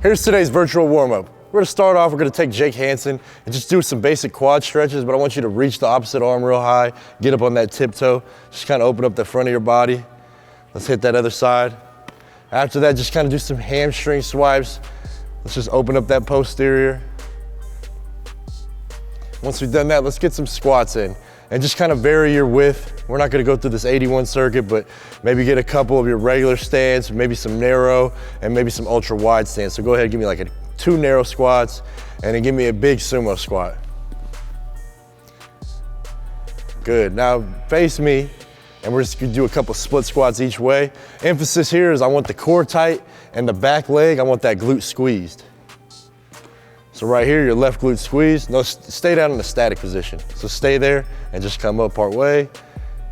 Here's today's virtual warm-up. We're gonna start off, we're gonna take Jake Hansen and just do some basic quad stretches, but I want you to reach the opposite arm real high, get up on that tiptoe, just kind of open up the front of your body. Let's hit that other side. After that, just kind of do some hamstring swipes. Let's just open up that posterior. Once we've done that, let's get some squats in and just kind of vary your width. We're not gonna go through this 81 circuit, but maybe get a couple of your regular stance, maybe some narrow, and maybe some ultra wide stance. So go ahead and give me like 2 narrow squats, and then give me a big sumo squat. Good, now face me, and we're just gonna do a couple split squats each way. Emphasis here is I want the core tight, and the back leg, I want that glute squeezed. So right here, your left glute squeezed. No, stay down in a static position. So stay there and just come up part way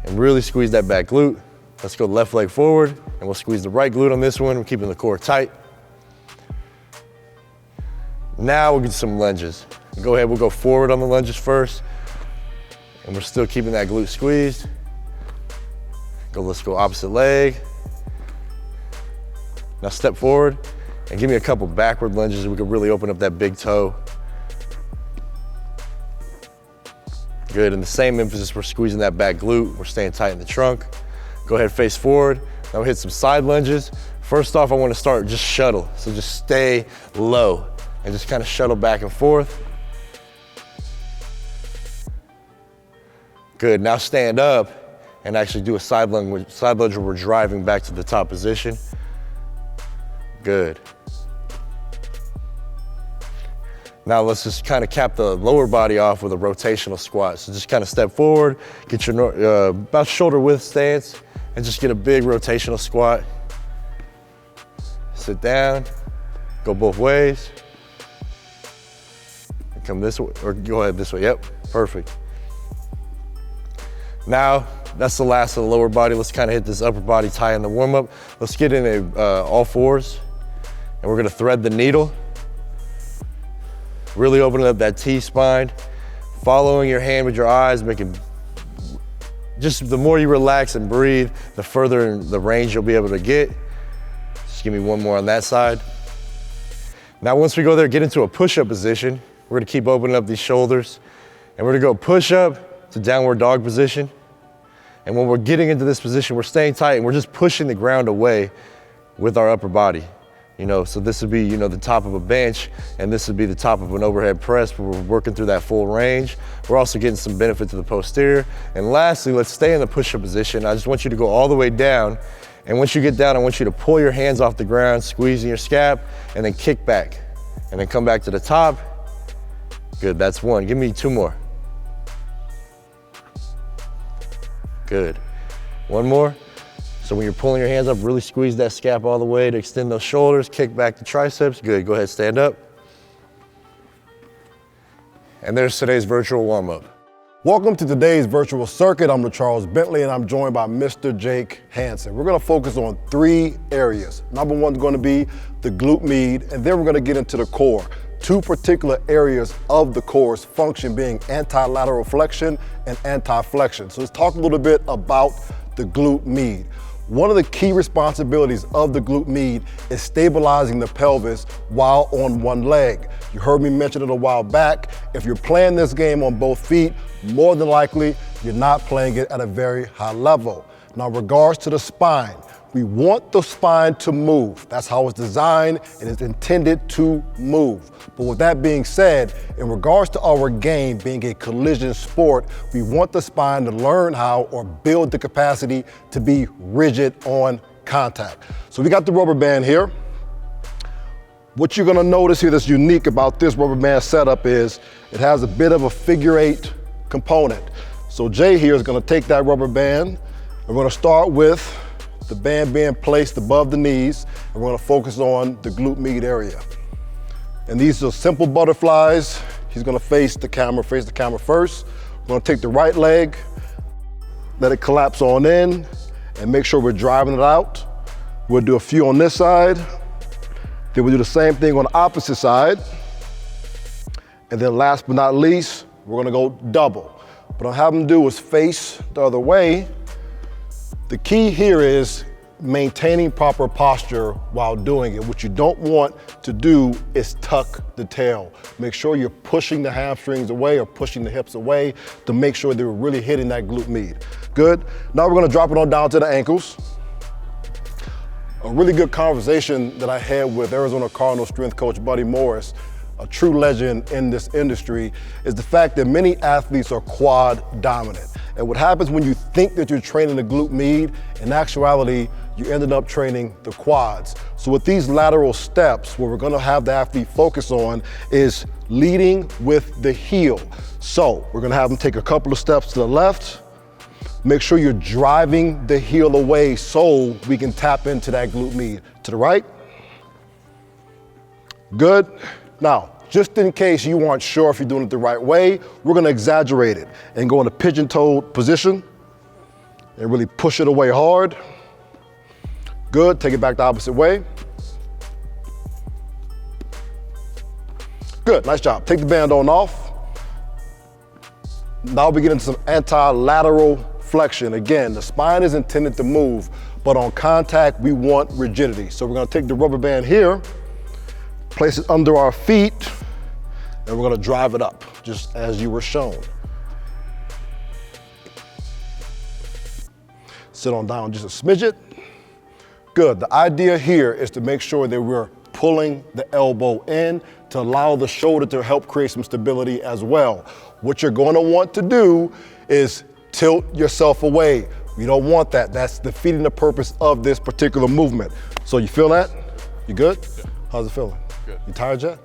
and really squeeze that back glute. Let's go left leg forward, and we'll squeeze the right glute on this one. We're keeping the core tight. Now we'll get some lunges. Go ahead, we'll go forward on the lunges first, and we're still keeping that glute squeezed. Let's go opposite leg. Now step forward and give me a couple backward lunges. We can really open up that big toe. Good, and the same emphasis, we're squeezing that back glute. We're staying tight in the trunk. Go ahead, face forward. Now we'll hit some side lunges. First off, I want to start just shuttle. So just stay low and just kind of shuttle back and forth. Good, now stand up and actually do a side lunge where we're driving back to the top position. Good. Now let's just kind of cap the lower body off with a rotational squat. So just kind of step forward, get your about shoulder width stance, and just get a big rotational squat. Sit down, go both ways. And come this way, or go ahead this way, yep, perfect. Now, that's the last of the lower body. Let's kind of hit this upper body tie in the warm up. Let's get in all fours, and we're gonna thread the needle. Really opening up that T-spine, following your hand with your eyes, making, just the more you relax and breathe, the further in the range you'll be able to get. Just give me one more on that side. Now once we go there, get into a push-up position. We're gonna keep opening up these shoulders, and we're gonna go push-up to downward dog position. And when we're getting into this position, we're staying tight and we're just pushing the ground away with our upper body. So this would be, the top of a bench, and this would be the top of an overhead press, where we're working through that full range. We're also getting some benefit to the posterior. And lastly, let's stay in the push-up position. I just want you to go all the way down. And once you get down, I want you to pull your hands off the ground, squeezing your scap, and then kick back. And then come back to the top. Good, that's one. Give me 2 more. Good. One more. So when you're pulling your hands up, really squeeze that scap all the way to extend those shoulders, kick back the triceps. Good, go ahead, stand up. And there's today's virtual warm-up. Welcome to today's virtual circuit. I'm Charles Bentley, and I'm joined by Mr. Jake Hansen. We're gonna focus on 3 areas. Number 1 is gonna be the glute med, and then we're gonna get into the core. 2 particular areas of the core's function being anti-lateral flexion and anti-flexion. So let's talk a little bit about the glute med. One of the key responsibilities of the glute med is stabilizing the pelvis while on one leg. You heard me mention it a while back. If you're playing this game on both feet, more than likely, you're not playing it at a very high level. Now, in regards to the spine, we want the spine to move. That's how it's designed, and it's intended to move. But with that being said, in regards to our game being a collision sport, we want the spine to learn how or build the capacity to be rigid on contact. So we got the rubber band here. What you're gonna notice here that's unique about this rubber band setup is it has a bit of a figure 8 component. So Jay here is gonna take that rubber band, and we're gonna start with the band being placed above the knees, and we're gonna focus on the glute med area. And these are simple butterflies. He's gonna face the camera first. We're gonna take the right leg, let it collapse on in, and make sure we're driving it out. We'll do a few on this side. Then we'll do the same thing on the opposite side. And then last but not least, we're gonna go double. What I'll have them do is face the other way. The key here is maintaining proper posture while doing it. What you don't want to do is tuck the tail. Make sure you're pushing the hamstrings away or pushing the hips away to make sure that we're really hitting that glute med. Good. Now we're gonna drop it on down to the ankles. A really good conversation that I had with Arizona Cardinals strength coach Buddy Morris, a true legend in this industry, is the fact that many athletes are quad dominant. And what happens when you think that you're training the glute med, in actuality, you ended up training the quads. So with these lateral steps, what we're gonna have the athlete focus on is leading with the heel. So we're gonna have them take a couple of steps to the left. Make sure you're driving the heel away so we can tap into that glute med. To the right. Good. Now, just in case you aren't sure if you're doing it the right way, we're gonna exaggerate it and go in a pigeon-toed position and really push it away hard. Good, take it back the opposite way. Good, nice job. Take the band on off. Now we get into some anti-lateral flexion. Again, the spine is intended to move, but on contact, we want rigidity. So we're gonna take the rubber band here, place it under our feet, and we're gonna drive it up, just as you were shown. Sit on down just a smidget. Good, the idea here is to make sure that we're pulling the elbow in to allow the shoulder to help create some stability as well. What you're gonna want to do is tilt yourself away. You don't want that. That's defeating the purpose of this particular movement. So you feel that? You good? Yeah. How's it feeling? Good. You tired yet?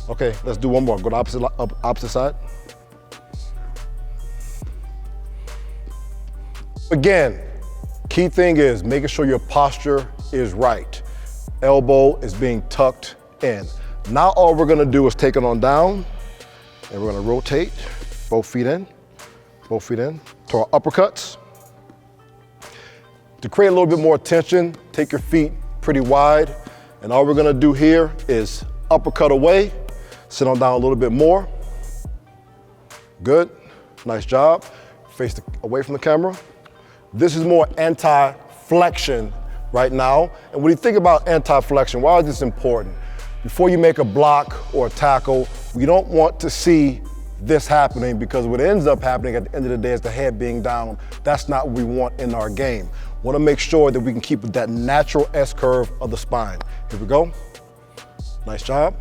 Okay, let's do one more. Go to opposite side. Again, key thing is making sure your posture is right. Elbow is being tucked in. Now all we're gonna do is take it on down and we're gonna rotate, both feet in to our uppercuts. To create a little bit more tension, take your feet pretty wide, and all we're gonna do here is uppercut away, sit on down a little bit more. Good, nice job. Face away from the camera. This is more anti-flexion right now. And when you think about anti-flexion, why is this important? Before you make a block or a tackle, we don't want to see this happening, because what ends up happening at the end of the day is the head being down. That's not what we want in our game. We want to make sure that we can keep that natural S-curve of the spine. Here we go. Nice job.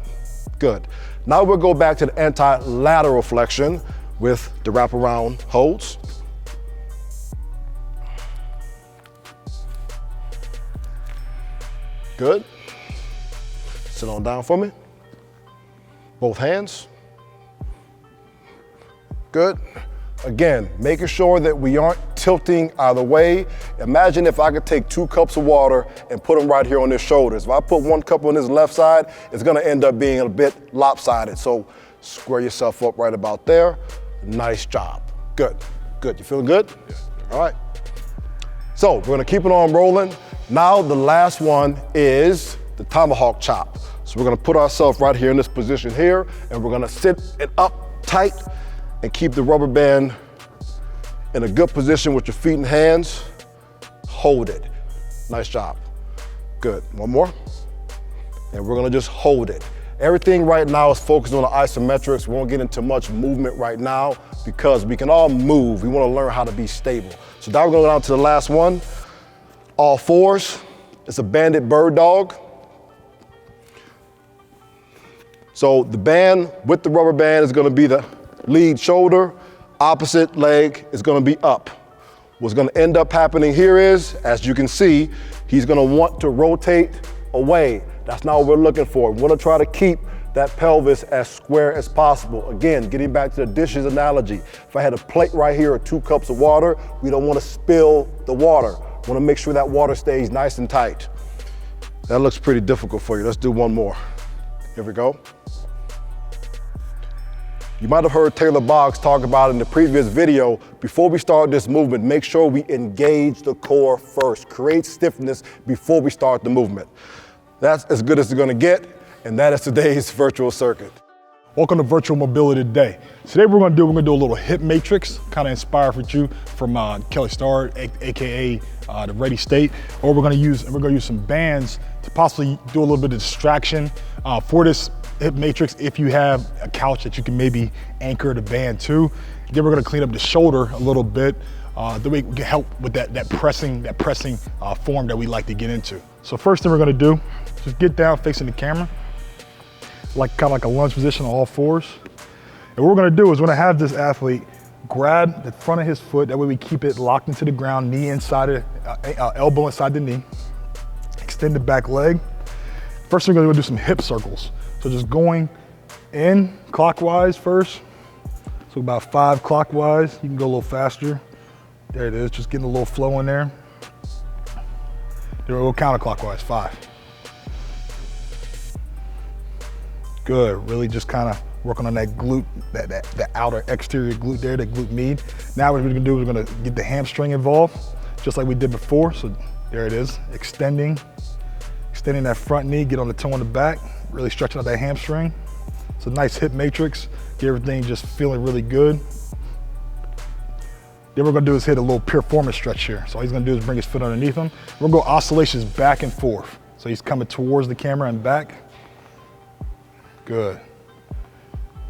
Good. Now we'll go back to the anti-lateral flexion with the wraparound holds. Good. Sit on down for me. Both hands. Good. Again, making sure that we aren't tilting either way. Imagine if I could take 2 cups of water and put them right here on his shoulders. If I put 1 cup on his left side, it's gonna end up being a bit lopsided. So square yourself up right about there. Nice job. Good, good. You feeling good? Yeah. All right. So we're gonna keep it on rolling. Now the last one is the tomahawk chop. So we're gonna put ourselves right here in this position here, and we're gonna sit it up tight and keep the rubber band in a good position with your feet and hands. Hold it. Nice job. Good. One more. And we're gonna just hold it. Everything right now is focused on the isometrics. We won't get into much movement right now because we can all move. We wanna learn how to be stable. So now we're gonna go down to the last one. All fours. It's a banded bird dog. So the band with the rubber band is gonna be the lead shoulder, opposite leg is gonna be up. What's gonna end up happening here is, as you can see, he's gonna want to rotate away. That's not what we're looking for. We wanna try to keep that pelvis as square as possible. Again, getting back to the dishes analogy. If I had a plate right here or 2 cups of water, we don't wanna spill the water. We wanna make sure that water stays nice and tight. That looks pretty difficult for you. Let's do one more. Here we go. You might have heard Taylor Boggs talk about in the previous video, before we start this movement, make sure we engage the core first. Create stiffness before we start the movement. That's as good as it's gonna get, and that is today's virtual circuit. Welcome to Virtual Mobility Today. Today we're gonna do a little hip matrix, kind of inspired with you from Kelly Starr, AKA the Ready State. Or we're gonna use some bands to possibly do a little bit of distraction for this hip matrix if you have a couch that you can maybe anchor the band to. Then we're gonna clean up the shoulder a little bit. The way we can help with that pressing form that we like to get into. So first thing we're gonna do, just get down facing the camera. Kind of like a lunge position on all fours. And what we're gonna do is we're gonna have this athlete grab the front of his foot, that way we keep it locked into the ground, knee inside, elbow inside the knee. Extend the back leg. First thing we're gonna do some hip circles. So just going in clockwise first. So about 5 clockwise, you can go a little faster. There it is, just getting a little flow in there. Then we'll go counterclockwise, 5. Good, really just kind of working on that glute, that outer exterior glute there, that glute med. Now what we're gonna do is we're gonna get the hamstring involved, just like we did before. So there it is, extending that front knee, get on the toe on the back, really stretching out that hamstring. It's a nice hip matrix, get everything just feeling really good. Then we're gonna do is hit a little piriformis stretch here. So all he's gonna do is bring his foot underneath him. We're gonna go oscillations back and forth. So he's coming towards the camera and back. Good.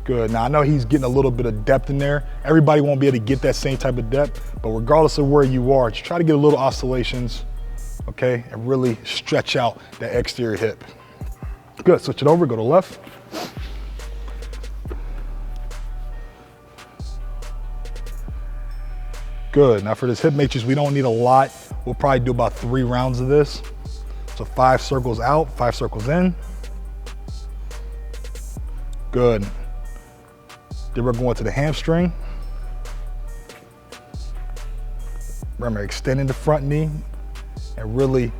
Good. Now I know he's getting a little bit of depth in there. Everybody won't be able to get that same type of depth, but regardless of where you are, just try to get a little oscillations, okay? And really stretch out that exterior hip. Good, switch it over, go to left. Good, now for this hip matrix, we don't need a lot. We'll probably do about 3 rounds of this. So 5 circles out, 5 circles in. Good. Then we're going to the hamstring. Remember, extending the front knee and really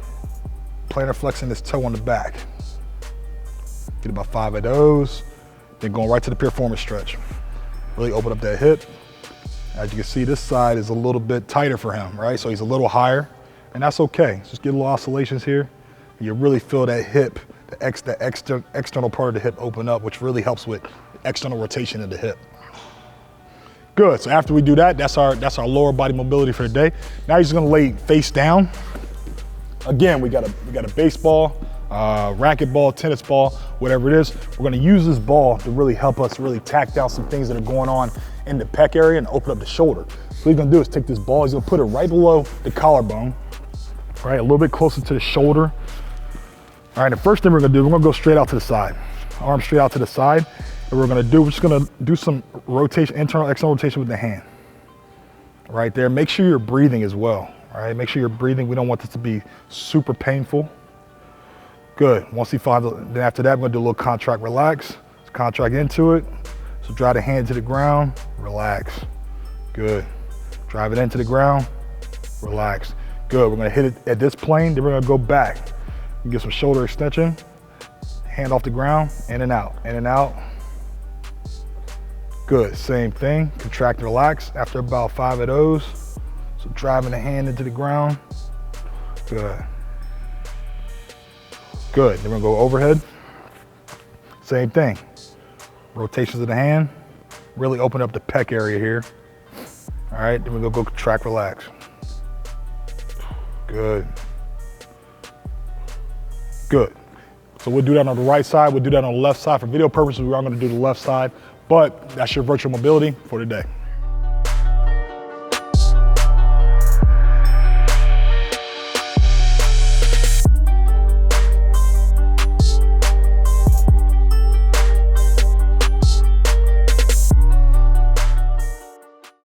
plantar flexing this toe on the back. Get about 5 of those. Then going right to the piriformis stretch. Really open up that hip. As you can see, this side is a little bit tighter for him, right? So he's a little higher, and that's okay. Just get a little oscillations here. And you really feel that hip, the external part of the hip open up, which really helps with external rotation of the hip. Good, so after we do that, that's our lower body mobility for the day. Now you're just gonna lay face down. Again, we got a baseball, racquetball, tennis ball, whatever it is. We're gonna use this ball to really help us really tack down some things that are going on in the pec area and open up the shoulder. So what he's gonna do is take this ball, he's gonna put it right below the collarbone, right, a little bit closer to the shoulder. All right, the first thing we're gonna do, we're gonna go straight out to the side. Arm straight out to the side. And we're just gonna do some rotation, internal, external rotation with the hand. Right there, make sure you're breathing as well. All right, make sure you're breathing. We don't want this to be super painful. Good, once he finds it, then after that, we're gonna do a little contract, relax. Let's contract into it. So drive the hand to the ground, relax. Good, drive it into the ground, relax. Good, we're gonna hit it at this plane, then we're gonna go back. Get some shoulder extension, hand off the ground, in and out, in and out. Good, same thing, contract and relax after about 5 of those. So driving the hand into the ground, good. Good, then we're gonna go overhead. Same thing, rotations of the hand, really open up the pec area here. All right, then we're gonna go contract, relax. Good. Good. So we'll do that on the right side, we'll do that on the left side. For video purposes, we are gonna do the left side, but that's your virtual mobility for today.